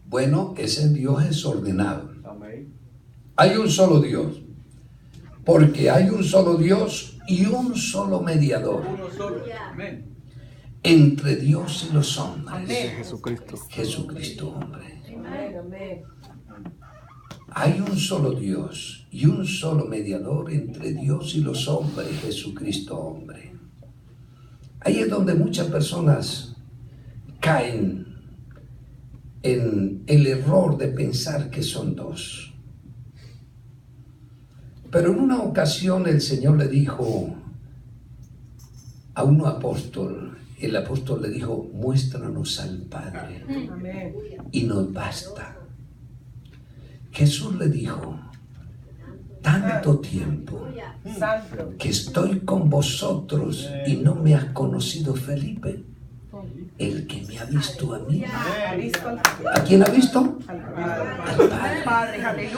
Bueno, ese Dios es ordenado. Hay un solo Dios. Porque hay un solo Dios y un solo mediador entre Dios y los hombres. Jesucristo, hombre. Hay un solo Dios y un solo mediador entre Dios y los hombres, Jesucristo, hombre. Ahí es donde muchas personas caen en el error de pensar que son dos. Pero en una ocasión el Señor le dijo a un apóstol, el apóstol le dijo, muéstranos al Padre y nos basta. Jesús le dijo, tanto tiempo que estoy con vosotros y no me has conocido, Felipe. El que me ha visto a mí. ¿A quién ha visto? Al Padre.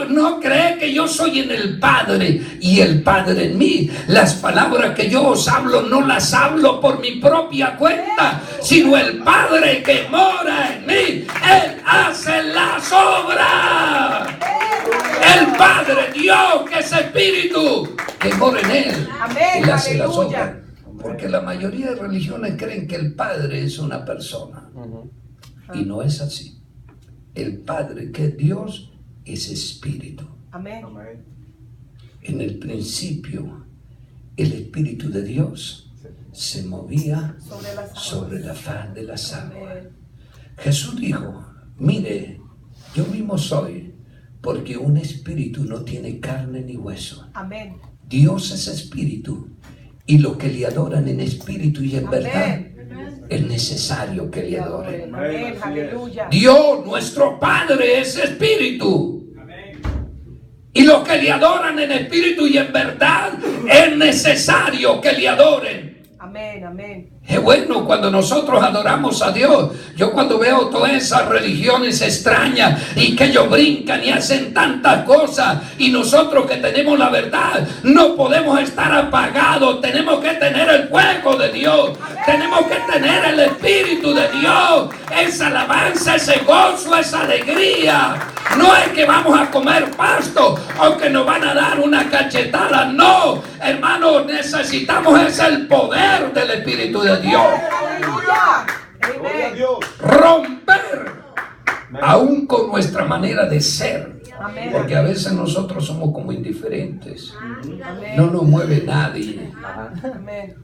No cree que yo soy en el Padre y el Padre en mí. Las palabras que yo os hablo no las hablo por mi propia cuenta, sino el Padre que mora en mí. Él hace las obras. El Padre, Dios, que es Espíritu, que mora en Él. Él hace las obras. Porque la mayoría de religiones creen que el Padre es una persona. Y no es así. El Padre, que es Dios, es Espíritu. Amén. En el principio, el Espíritu de Dios se movía sobre la faz de las aguas. Jesús dijo, mire, yo mismo soy, porque un espíritu no tiene carne ni hueso. Amén. Dios es Espíritu. Y los que le adoran en espíritu y en verdad, es necesario que le adoren. Dios, nuestro Padre, es Espíritu. Y los que le adoran en espíritu y en verdad, es necesario que le adoren. Amén, amén. Es bueno cuando nosotros adoramos a Dios. Yo cuando veo todas esas religiones extrañas y que ellos brincan y hacen tantas cosas, y nosotros que tenemos la verdad no podemos estar apagados. Tenemos que tener el fuego de Dios. Tenemos que tener el Espíritu de Dios. Esa alabanza, ese gozo, esa alegría. No es que vamos a comer pasto o que nos van a dar una cachetada. No, hermano, necesitamos es el poder del Espíritu de Dios. Romper aún con nuestra manera de ser. Porque a veces nosotros somos como indiferentes. No nos mueve nadie.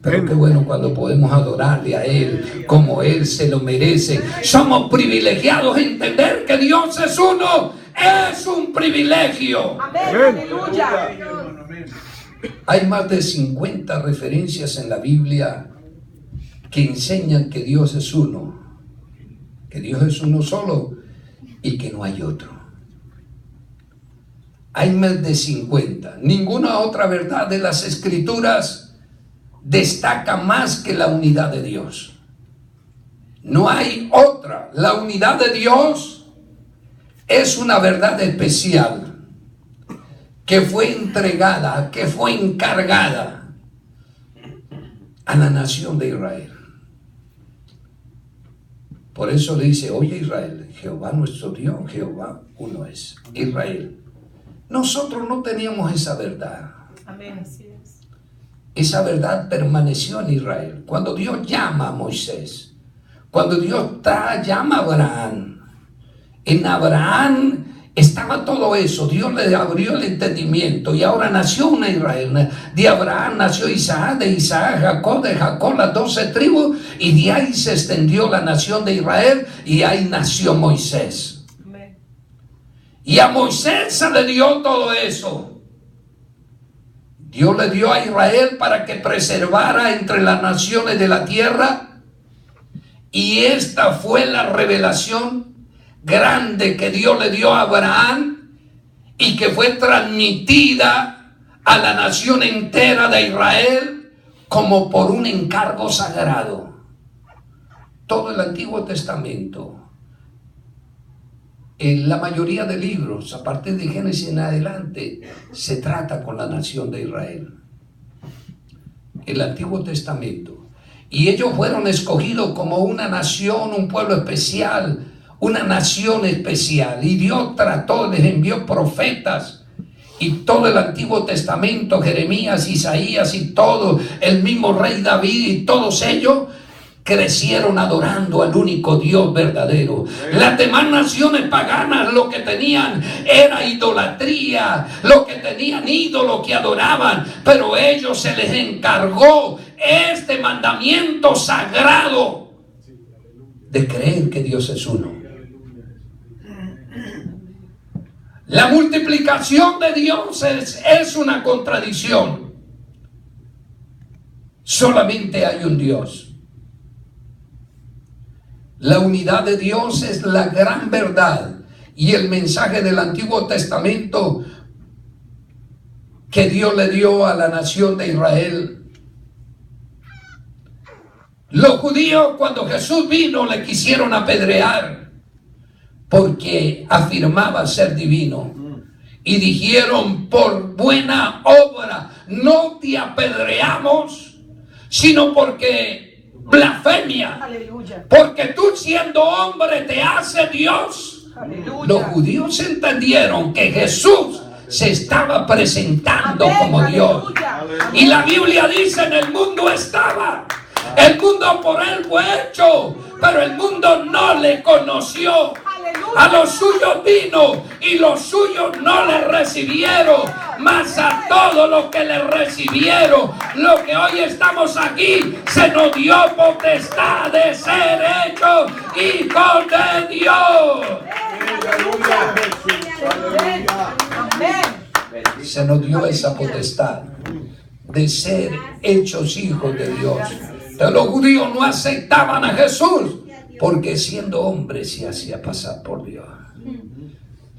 Pero qué bueno cuando podemos adorarle a Él como Él se lo merece. Somos privilegiados. Entender que Dios es uno es un privilegio. Hay más de 50 referencias en la Biblia que enseñan que Dios es uno. Que Dios es uno solo y que no hay otro. Hay más de 50. Ninguna otra verdad de las Escrituras destaca más que la unidad de Dios. No hay otra. La unidad de Dios es una verdad especial que fue entregada, que fue encargada a la nación de Israel. Por eso le dice, oye Israel, Jehová nuestro Dios, Jehová uno es. Israel. Nosotros no teníamos esa verdad. Amén, así es. Esa verdad permaneció en Israel. Cuando Dios llama a Moisés, cuando Dios llama a Abraham, en Abraham estaba todo eso. Dios le abrió el entendimiento y ahora nació una Israel. De Abraham nació Isaac, de Isaac Jacob, de Jacob las 12 tribus, y de ahí se extendió la nación de Israel y ahí nació Moisés. Y a Moisés se le dio todo eso. Dios le dio a Israel para que preservara entre las naciones de la tierra. Y esta fue la revelación grande que Dios le dio a Abraham y que fue transmitida a la nación entera de Israel como por un encargo sagrado. Todo el Antiguo Testamento, en la mayoría de libros, a partir de Génesis en adelante, se trata con la nación de Israel. El Antiguo Testamento. Y ellos fueron escogidos como una nación, un pueblo especial, una nación especial. Y Dios les envió profetas. Y todo el Antiguo Testamento, Jeremías, Isaías y todo, el mismo rey David y todos ellos crecieron adorando al único Dios verdadero. Las demás naciones paganas lo que tenían era idolatría, lo que tenían ídolos que adoraban, pero ellos se les encargó este mandamiento sagrado de creer que Dios es uno. La multiplicación de Dios es una contradicción. Solamente hay un Dios. La unidad de Dios es la gran verdad y el mensaje del Antiguo Testamento que Dios le dio a la nación de Israel. Los judíos, cuando Jesús vino, le quisieron apedrear porque afirmaba ser divino. Y dijeron: por buena obra no te apedreamos, sino porque blasfemia. Aleluya. Porque tú siendo hombre te hace Dios. Aleluya. Los judíos entendieron que Jesús se estaba presentando como Dios. Aleluya. Y la Biblia dice: en el mundo estaba, el mundo por él fue hecho, pero el mundo no le conoció. A los suyos vino y los suyos no le recibieron, mas a todos los que le recibieron, lo que hoy estamos aquí, se nos dio potestad de ser hechos hijos de Dios. Se nos dio esa potestad de ser hechos hijos de Dios. Pero los judíos no aceptaban a Jesús, porque siendo hombre se hacía pasar por Dios.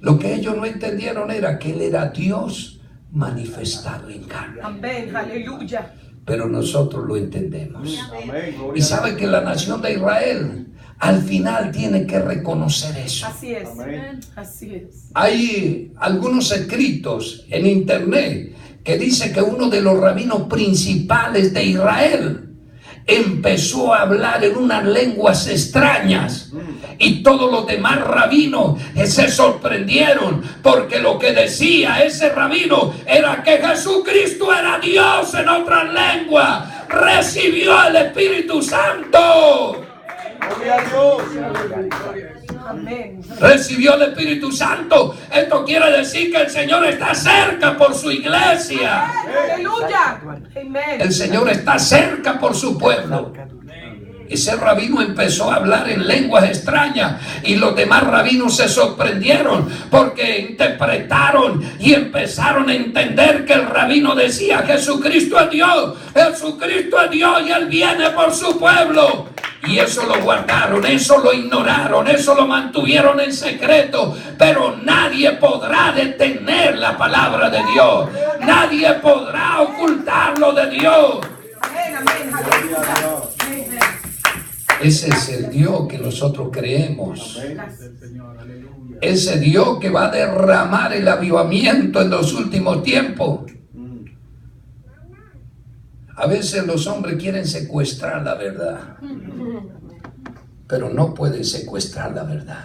Lo que ellos no entendieron era que Él era Dios manifestado en carne. Amén, aleluya. Pero nosotros lo entendemos. Amén. Y sabe que la nación de Israel al final tiene que reconocer eso. Así es. Amén. Así es. Hay algunos escritos en internet que dice que uno de los rabinos principales de Israel empezó a hablar en unas lenguas extrañas y todos los demás rabinos se sorprendieron, porque lo que decía ese rabino era que Jesucristo era Dios en otras lenguas. Recibió el Espíritu Santo. Recibió el Espíritu Santo. Esto quiere decir que el Señor está cerca por su iglesia. Aleluya. El Señor está cerca por su pueblo. Ese rabino empezó a hablar en lenguas extrañas y los demás rabinos se sorprendieron porque interpretaron y empezaron a entender que el rabino decía: Jesucristo es Dios, Jesucristo es Dios y Él viene por su pueblo. Y eso lo guardaron, eso lo ignoraron, eso lo mantuvieron en secreto. Pero nadie podrá detener la palabra de Dios. Nadie podrá ocultarlo de Dios. Ese es el Dios que nosotros creemos. Ese Dios que va a derramar el avivamiento en los últimos tiempos. A veces los hombres quieren secuestrar la verdad, pero no pueden secuestrar la verdad.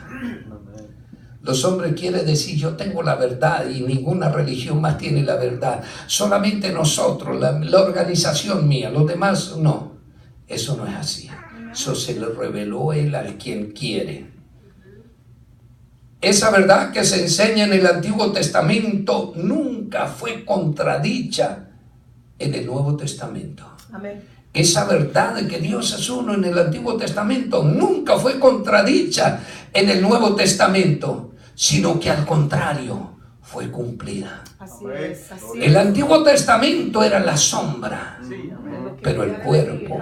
Los hombres quieren decir: yo tengo la verdad y ninguna religión más tiene la verdad. Solamente nosotros, la organización mía, los demás no. Eso no es así. Eso se le reveló Él al quien quiere. Esa verdad que se enseña en el Antiguo Testamento nunca fue contradicha en el Nuevo Testamento. Amén. Esa verdad de que Dios es uno en el Antiguo Testamento nunca fue contradicha en el Nuevo Testamento, sino que al contrario fue cumplida. Así es, así es. El Antiguo Testamento era la sombra, pero el cuerpo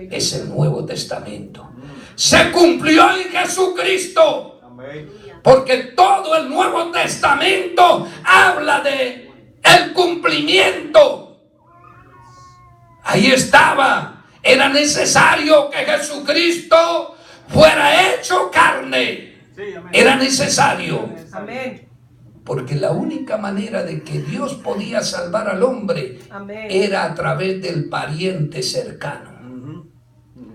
es el Nuevo Testamento. Se cumplió en Jesucristo, porque todo el Nuevo Testamento habla de el cumplimiento. Ahí estaba. Era necesario que Jesucristo fuera hecho carne. Era necesario. Amén. Porque la única manera de que Dios podía salvar al hombre era a través del pariente cercano.